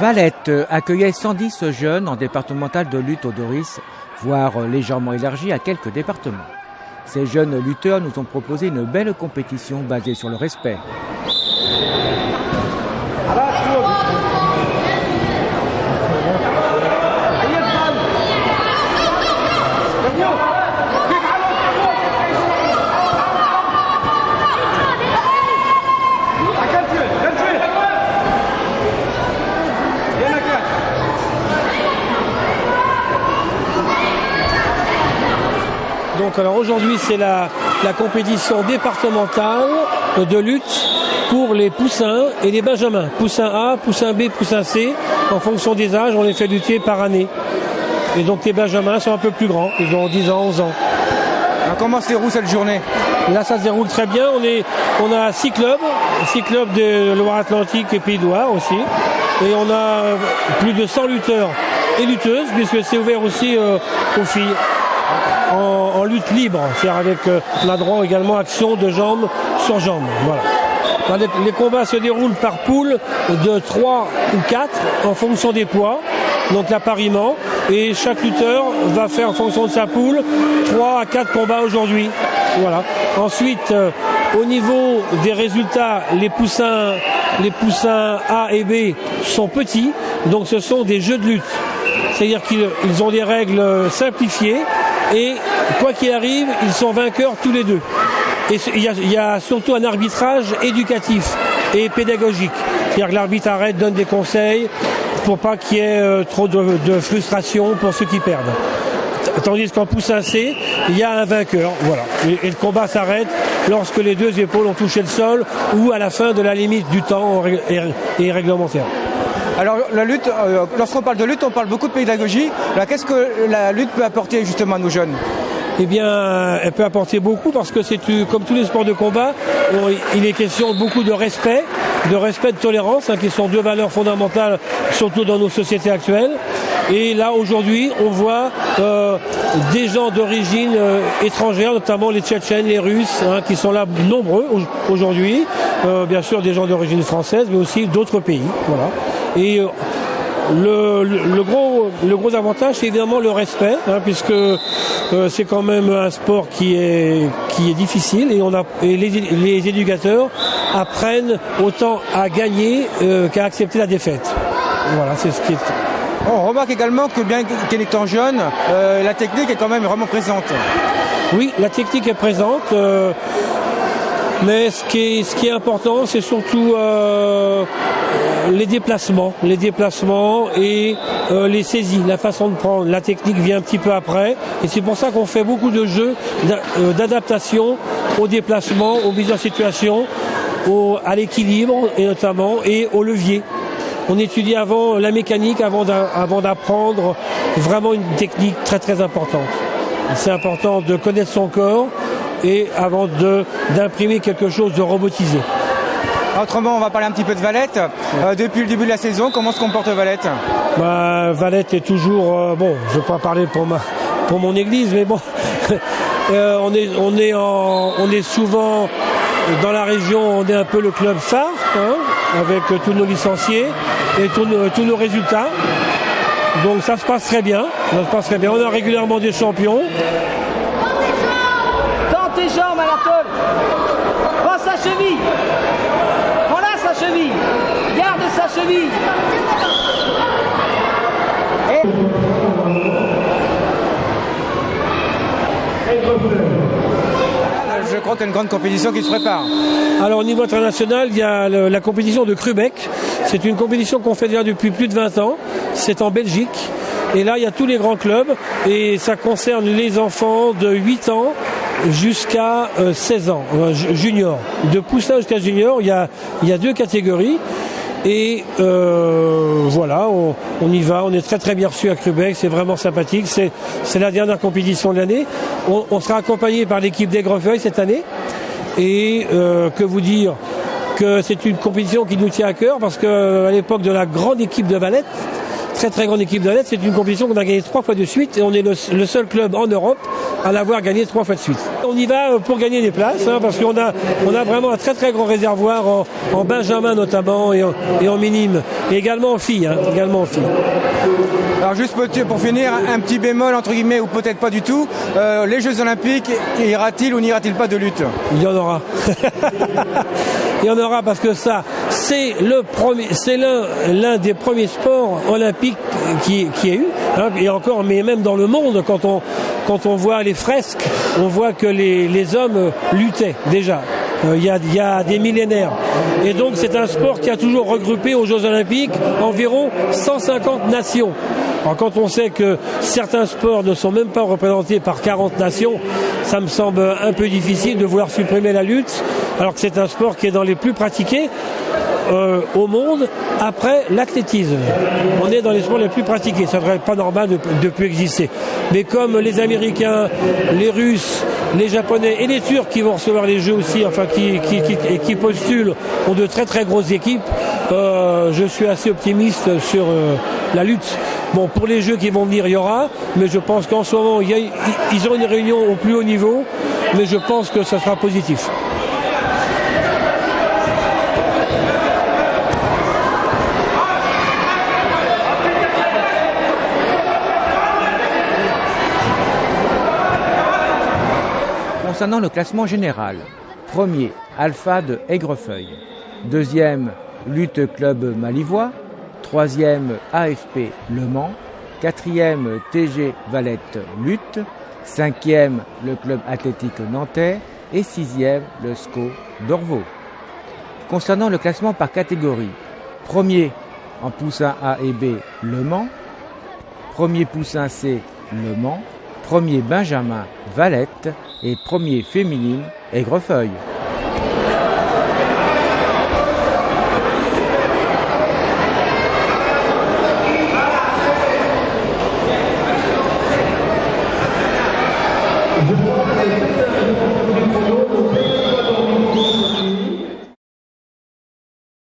Valette accueillait 110 jeunes en départemental de lutte au Doris, voire légèrement élargi à quelques départements. Ces jeunes lutteurs nous ont proposé une belle compétition basée sur le respect. Donc alors aujourd'hui c'est la compétition départementale de lutte pour les poussins et les benjamins. Poussin A, poussin B, poussin C, en fonction des âges, on les fait lutter par année. Et donc les benjamins sont un peu plus grands, ils ont 10 ans, 11 ans. Alors comment se déroule cette journée? Là ça se déroule très bien, on a 6 clubs de Loire-Atlantique et Pays de Loire aussi. Et on a plus de 100 lutteurs et lutteuses, puisque c'est ouvert aussi aux filles. En lutte libre, c'est-à-dire avec la droit également action de jambe sur jambe. Voilà. Les combats se déroulent par poule de 3 ou 4 en fonction des poids, donc l'appariement, et chaque lutteur va faire en fonction de sa poule 3 à 4 combats aujourd'hui. Voilà. Ensuite, au niveau des résultats, les poussins A et B sont petits, donc ce sont des jeux de lutte. C'est-à-dire qu'ils ont des règles simplifiées. Et quoi qu'il arrive, ils sont vainqueurs tous les deux. Et il y a surtout un arbitrage éducatif et pédagogique. C'est-à-dire que l'arbitre donne des conseils pour pas qu'il y ait trop de frustration pour ceux qui perdent. Tandis qu'en poussin C, il y a un vainqueur. Voilà. Et le combat s'arrête lorsque les deux épaules ont touché le sol ou à la fin de la limite du temps et réglementaire. Alors la lutte, lorsqu'on parle de lutte, on parle beaucoup de pédagogie. Là, qu'est-ce que la lutte peut apporter justement à nos jeunes? Eh bien, elle peut apporter beaucoup parce que c'est comme tous les sports de combat, il est question beaucoup de respect, de tolérance, qui sont deux valeurs fondamentales, surtout dans nos sociétés actuelles. Et là, aujourd'hui, on voit des gens d'origine étrangère, notamment les Tchétchènes, les Russes, qui sont là nombreux aujourd'hui. Bien sûr, des gens d'origine française, mais aussi d'autres pays. Voilà. Et le gros avantage, c'est évidemment le respect, puisque c'est quand même un sport qui est difficile et les éducateurs apprennent autant à gagner qu'à accepter la défaite. Voilà, c'est ce qui est. On remarque également que bien qu'en étant jeune, la technique est quand même vraiment présente. Oui, la technique est présente. Mais ce qui est important, c'est surtout les déplacements et les saisies, la façon de prendre. La technique vient un petit peu après, et c'est pour ça qu'on fait beaucoup de jeux d'adaptation aux déplacements, aux mises en situation, à l'équilibre et notamment et au levier. On étudie avant la mécanique avant d'apprendre vraiment une technique très très importante. C'est important de connaître son corps et avant d'imprimer quelque chose de robotisé. Autrement, on va parler un petit peu de Valette. Depuis le début de la saison, comment se comporte Valette? Valette est toujours... je ne vais pas parler pour mon église, mais bon, on est souvent dans la région, on est un peu le club phare, avec tous nos licenciés et tous nos résultats. Donc ça se passe très bien. On a régulièrement des champions. Tends tes jambes, Anatole. Prends sa cheville. Prends-la sa cheville. Garde sa cheville. Je crois qu'il y a une grande compétition qui se prépare. Alors au niveau international, il y a la compétition de Crubec. C'est une compétition qu'on fait déjà depuis plus de 20 ans. C'est en Belgique. Et là, il y a tous les grands clubs. Et ça concerne les enfants de 8 ans jusqu'à 16 ans, junior. De poussin jusqu'à junior, il y a 2 catégories. Et voilà, on y va, on est très très bien reçu à Crubec, c'est vraiment sympathique, c'est la dernière compétition de l'année. On sera accompagné par l'équipe d'Aigrefeuille cette année. Et que vous dire que c'est une compétition qui nous tient à cœur parce qu'à l'époque de la grande équipe de Valette, très très grande équipe de Valette, c'est une compétition qu'on a gagnée 3 fois de suite et on est le seul club en Europe à l'avoir gagné 3 fois de suite. On y va pour gagner des places, hein, parce qu'on a vraiment un très très grand réservoir en benjamin notamment et en minime, et également en filles. Alors juste pour finir, un petit bémol entre guillemets, ou peut-être pas du tout, les Jeux Olympiques, ira-t-il ou n'ira-t-il pas de lutte? Il y en aura. Il y en aura parce que ça, c'est l'un des premiers sports olympiques qui ait eu, hein, et encore, mais même dans le monde, quand on voit les fresques, on voit que les hommes luttaient déjà. Il y a des millénaires. Et donc c'est un sport qui a toujours regroupé aux Jeux Olympiques environ 150 nations. Alors quand on sait que certains sports ne sont même pas représentés par 40 nations, ça me semble un peu difficile de vouloir supprimer la lutte, alors que c'est un sport qui est dans les plus pratiqués au monde après l'athlétisme. On est dans les sports les plus pratiqués, ça ne devrait pas normal de plus exister. Mais comme les Américains, les Russes, les Japonais et les Turcs qui vont recevoir les Jeux aussi, enfin qui postulent, ont de très très grosses équipes, je suis assez optimiste sur la lutte. Bon, pour les Jeux qui vont venir, il y aura, mais je pense qu'en ce moment, ils auront une réunion au plus haut niveau, mais je pense que ça sera positif. Concernant le classement général, premier, Alpha de Aigrefeuille. Deuxième, Lutte Club Malivois. Troisième, AFP Le Mans. Quatrième, TG Valette Lutte. Cinquième, le Club Athlétique Nantais. Et sixième, le SCO d'Orvaux. Concernant le classement par catégorie, premier en poussin A et B, Le Mans. Premier poussin C, Le Mans. Premier Benjamin, Valette. Et premier féminine, Aigrefeuille. Je